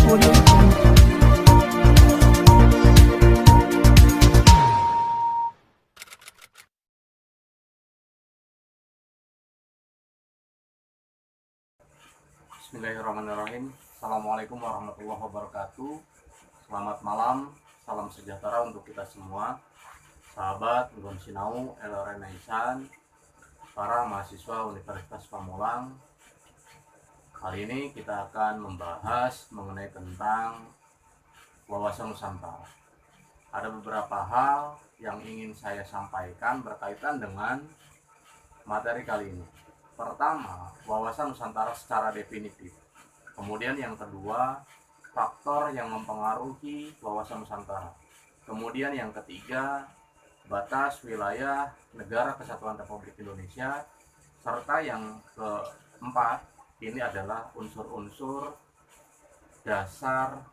Audio Jungle. Bismillahirrahmanirrahim. Assalamualaikum warahmatullahi wabarakatuh. Selamat malam, salam sejahtera untuk kita semua, sahabat Nggon Sinau Eloremaisan, para mahasiswa Universitas Pamulang. Kali ini kita akan membahas mengenai tentang wawasan Nusantara. Ada beberapa hal yang ingin saya sampaikan berkaitan dengan materi kali ini. Pertama, wawasan Nusantara secara definitif. Kemudian yang kedua, faktor yang mempengaruhi wawasan Nusantara. Kemudian yang ketiga, batas wilayah Negara Kesatuan Republik Indonesia. Serta yang keempat, ini adalah unsur-unsur dasar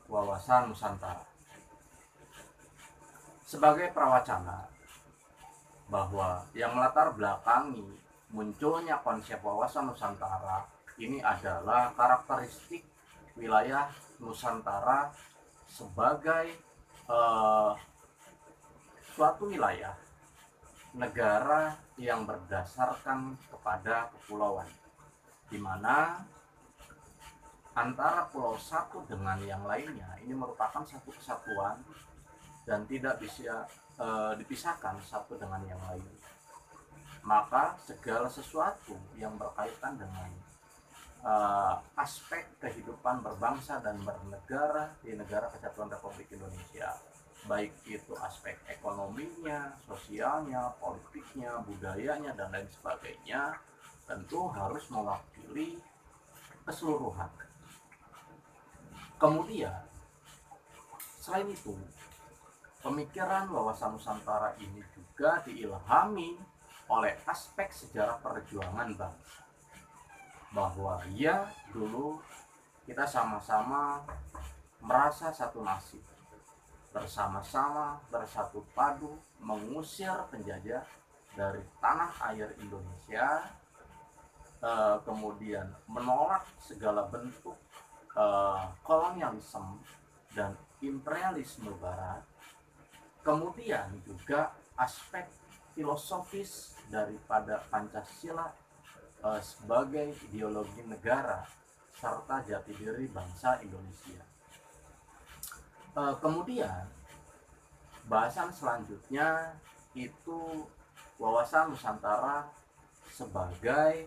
wawasan Nusantara. Sebagai prawacana, bahwa yang melatar belakangi munculnya konsep wawasan Nusantara ini adalah karakteristik wilayah Nusantara sebagai suatu wilayah negara yang berdasarkan kepada kepulauan, di mana antara pulau satu dengan yang lainnya ini merupakan satu kesatuan dan tidak bisa dipisahkan satu dengan yang lain. Maka segala sesuatu yang berkaitan dengan aspek kehidupan berbangsa dan bernegara di Negara Kesatuan Republik Indonesia, baik itu aspek ekonominya, sosialnya, politiknya, budayanya, dan lain sebagainya, tentu harus mewakili keseluruhan. Kemudian, selain itu, pemikiran wawasan Nusantara ini juga diilhami oleh aspek sejarah perjuangan bangsa, bahwa ya dulu kita sama-sama merasa satu nasib, bersama-sama bersatu padu mengusir penjajah dari tanah air Indonesia, kemudian menolak segala bentuk kolonialisme dan imperialisme Barat. Kemudian juga aspek filosofis daripada Pancasila sebagai ideologi negara serta jati diri bangsa Indonesia. Kemudian bahasan selanjutnya itu wawasan Nusantara sebagai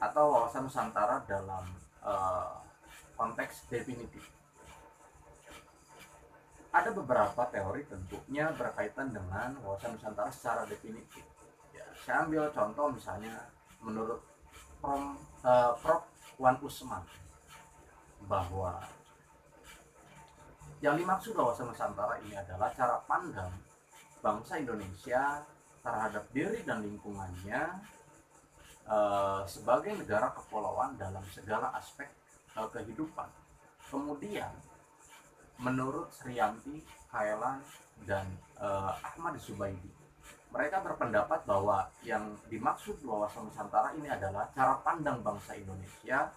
atau wawasan Nusantara dalam konteks definitif. Ada beberapa teori tentunya berkaitan dengan wawasan Nusantara secara definitif. Ya, saya ambil contoh misalnya menurut Prof. Wan Usman, bahwa yang dimaksud wawasan Nusantara ini adalah cara pandang bangsa Indonesia terhadap diri dan lingkungannya sebagai negara kepulauan dalam segala aspek kehidupan. Kemudian menurut Sriyanti, Khaelan, dan Ahmad Zubaidi, mereka berpendapat bahwa yang dimaksud wawasan Nusantara ini adalah cara pandang bangsa Indonesia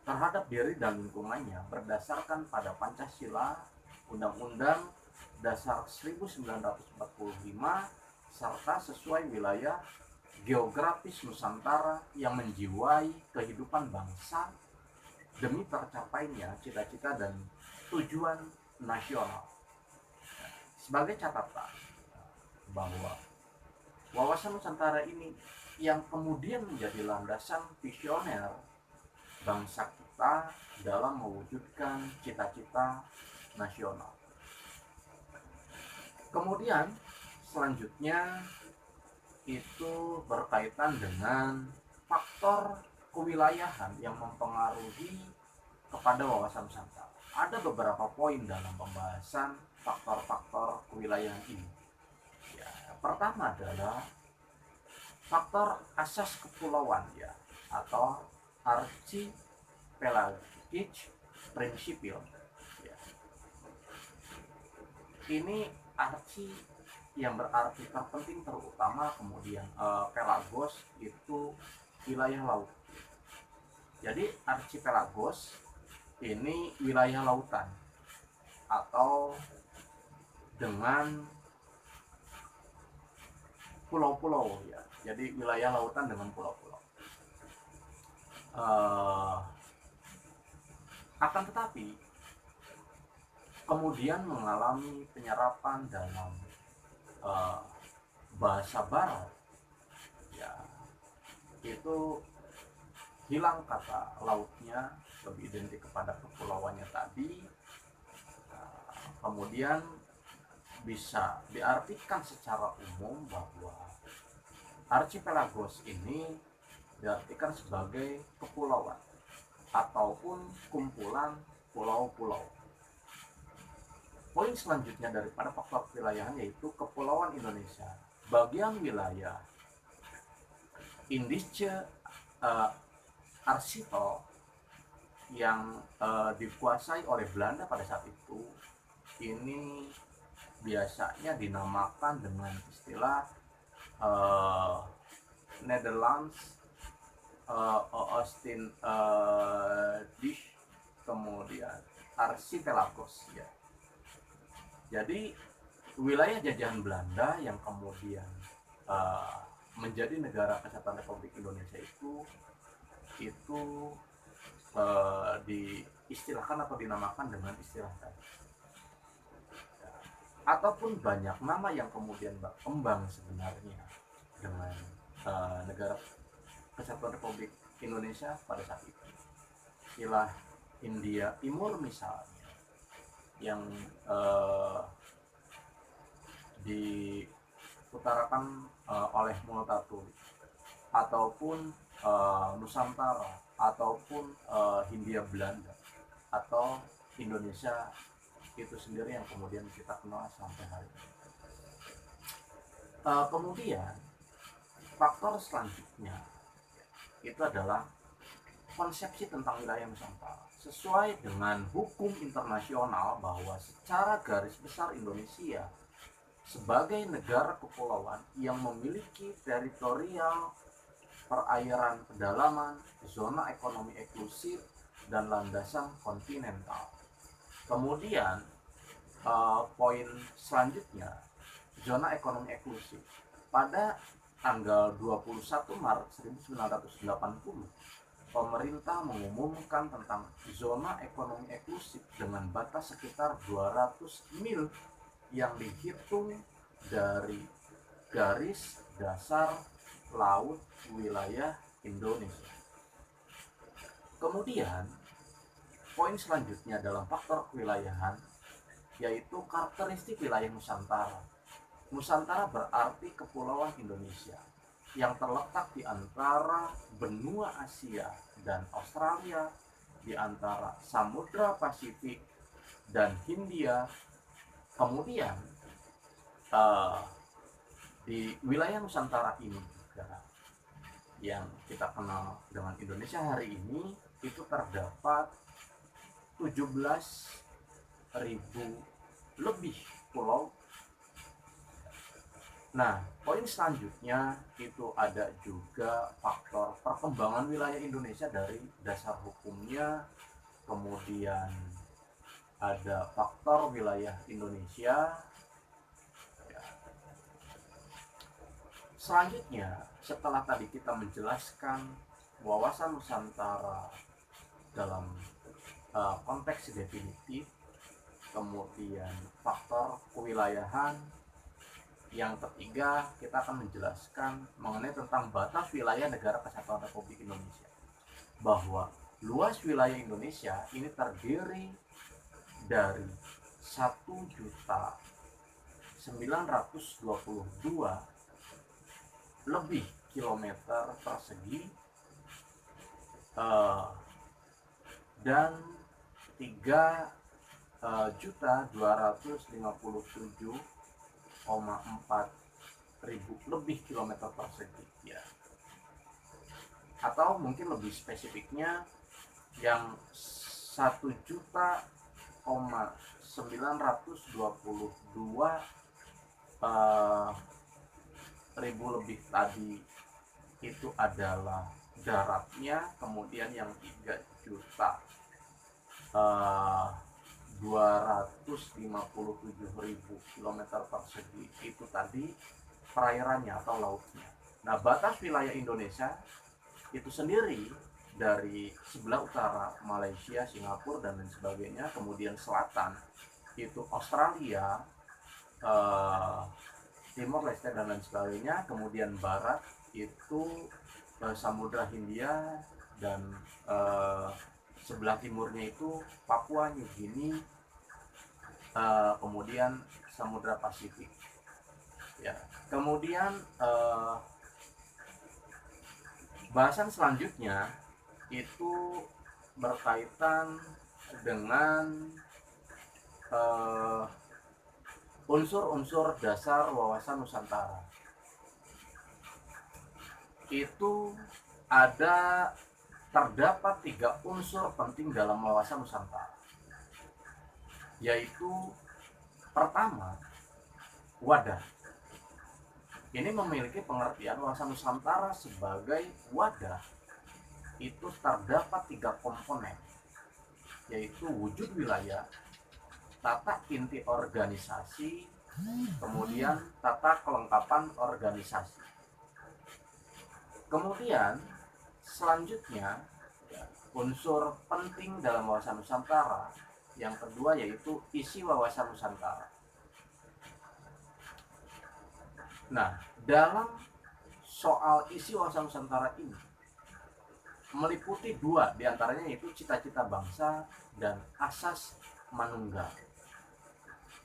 terhadap diri dan lingkungannya berdasarkan pada Pancasila, Undang-Undang Dasar 1945, serta sesuai wilayah geografis Nusantara yang menjiwai kehidupan bangsa demi tercapainya cita-cita dan tujuan nasional. Sebagai catatan bahwa wawasan Nusantara ini yang kemudian menjadi landasan visioner bangsa kita dalam mewujudkan cita-cita nasional. Kemudian selanjutnya itu berkaitan dengan faktor kewilayahan yang mempengaruhi kepada wawasan Nusantara. Ada beberapa poin dalam pembahasan faktor-faktor kewilayahan ini. Ya, pertama adalah faktor asas kepulauan, ya, atau archipelagic principle. Ya. Ini archi yang berarti terpenting, terutama, kemudian pelagos itu wilayah laut. Jadi archipelagos ini wilayah lautan atau dengan pulau-pulau ya. Jadi wilayah lautan dengan pulau-pulau. Akan tetapi kemudian mengalami penyerapan dalam bahasa barat ya, itu hilang kata lautnya, lebih identik kepada kepulauannya tadi. Kemudian bisa diartikan secara umum bahwa archipelagos ini diartikan sebagai kepulauan ataupun kumpulan pulau-pulau. Poin selanjutnya daripada faktor kewilayahan yaitu kepulauan Indonesia. Bagian wilayah Indische Archipel yang dikuasai oleh Belanda pada saat itu ini biasanya dinamakan dengan istilah Netherlands Austin Dish, kemudian Archipelagos ya. Jadi wilayah jajahan Belanda yang kemudian menjadi negara kesatuan Republik Indonesia itu diistilahkan atau dinamakan dengan istilah tadi. Ataupun banyak nama yang kemudian berkembang sebenarnya dengan negara kesatuan Republik Indonesia pada saat itu. Istilah India Timur misalnya yang diutarakan oleh Multatuli, ataupun Nusantara, ataupun Hindia Belanda, atau Indonesia itu sendiri yang kemudian kita kenal sampai hari ini. Kemudian faktor selanjutnya itu adalah konsepsi tentang wilayah Nusantara. Sesuai dengan hukum internasional bahwa secara garis besar Indonesia sebagai negara kepulauan yang memiliki teritorial, perairan pedalaman, zona ekonomi eksklusif, dan landasan kontinental. Kemudian poin selanjutnya, zona ekonomi eksklusif. Pada tanggal 21 Maret 1980, pemerintah mengumumkan tentang zona ekonomi eksklusif dengan batas sekitar 200 mil yang dihitung dari garis dasar laut wilayah Indonesia. Kemudian, poin selanjutnya dalam faktor kewilayahan yaitu karakteristik wilayah Nusantara. Nusantara berarti kepulauan Indonesia yang terletak di antara benua Asia dan Australia, di antara Samudra Pasifik dan Hindia. Kemudian di wilayah Nusantara ini juga yang kita kenal dengan Indonesia hari ini itu terdapat 17.000 lebih pulau. Nah, poin selanjutnya itu ada juga faktor perkembangan wilayah Indonesia dari dasar hukumnya, kemudian ada faktor wilayah Indonesia. Selanjutnya, setelah tadi kita menjelaskan wawasan Nusantara dalam konteks definitif, kemudian faktor kewilayahan, yang ketiga kita akan menjelaskan mengenai tentang batas wilayah negara kesatuan Republik Indonesia, bahwa luas wilayah Indonesia ini terdiri dari 1.922 lebih kilometer persegi dan 3.257,4 ribu lebih kilometer persegi ya. Atau mungkin lebih spesifiknya yang 1.922 ribu lebih tadi itu adalah daratnya, kemudian yang 3.257.000 kilometer persegi itu tadi perairannya atau lautnya. Nah, batas wilayah Indonesia itu sendiri dari sebelah utara Malaysia, Singapura dan lain sebagainya, kemudian selatan itu Australia, Timor Leste dan lain sebagainya, kemudian barat itu Samudra Hindia dan sebelah timurnya itu Papua New Guinea, kemudian Samudra Pasifik. Ya, kemudian bahasan selanjutnya itu berkaitan dengan unsur-unsur dasar wawasan Nusantara. Itu terdapat 3 unsur penting dalam wawasan Nusantara, yaitu pertama, wadah. Ini memiliki pengertian wawasan Nusantara sebagai wadah itu terdapat 3 komponen, yaitu wujud wilayah, tata inti organisasi, kemudian tata kelengkapan organisasi. Kemudian selanjutnya unsur penting dalam wawasan Nusantara yang kedua yaitu isi wawasan Nusantara. Nah, dalam soal isi wawasan Nusantara ini meliputi 2 diantaranya, yaitu cita-cita bangsa dan asas manunggal.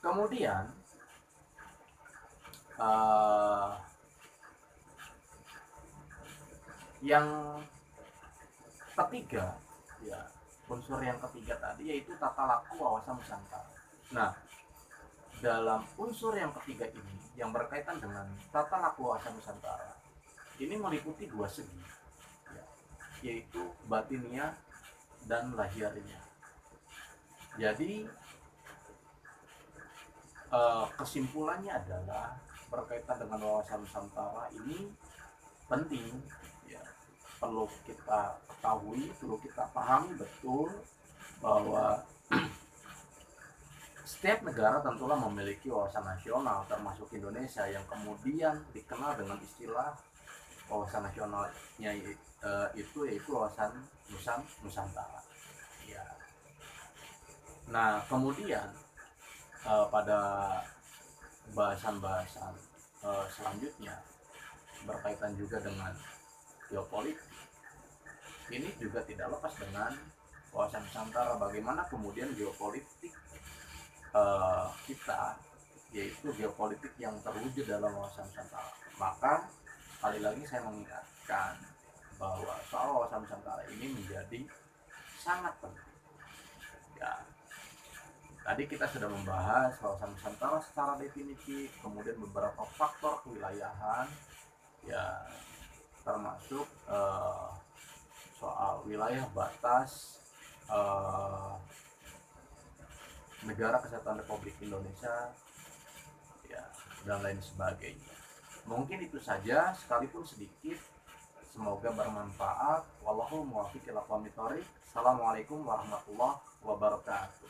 Kemudian yang ketiga, ya, unsur yang ketiga tadi yaitu tata laku wawasan Nusantara. Nah, dalam unsur yang ketiga ini yang berkaitan dengan tata laku wawasan Nusantara ini meliputi 2 segi, ya, yaitu batiniah dan lahiriah. Jadi kesimpulannya adalah berkaitan dengan wawasan Nusantara ini penting, ya, perlu kita ketahui, perlu kita pahami betul bahwa setiap negara tentulah memiliki wawasan nasional, termasuk Indonesia yang kemudian dikenal dengan istilah wawasan nasionalnya itu yaitu wawasan Nusantara. Ya. Nah, kemudian pada bahasan-bahasan selanjutnya berkaitan juga dengan geopolitik, ini juga tidak lepas dengan wawasan Nusantara. Bagaimana kemudian geopolitik kita, yaitu geopolitik yang terwujud dalam wawasan Nusantara. Maka sekali lagi saya mengingatkan bahwa soal wawasan Nusantara ini menjadi sangat penting. Ya, tadi kita sudah membahas wawasan Nusantara secara definitif, kemudian beberapa faktor kewilayahan, ya, termasuk soal wilayah batas Negara Kesatuan Republik Indonesia, ya, dan lain sebagainya. Mungkin itu saja, sekalipun sedikit. Semoga bermanfaat. Wallahu muwaffiq ila aqwamit thoriq. Assalamualaikum warahmatullahi wabarakatuh.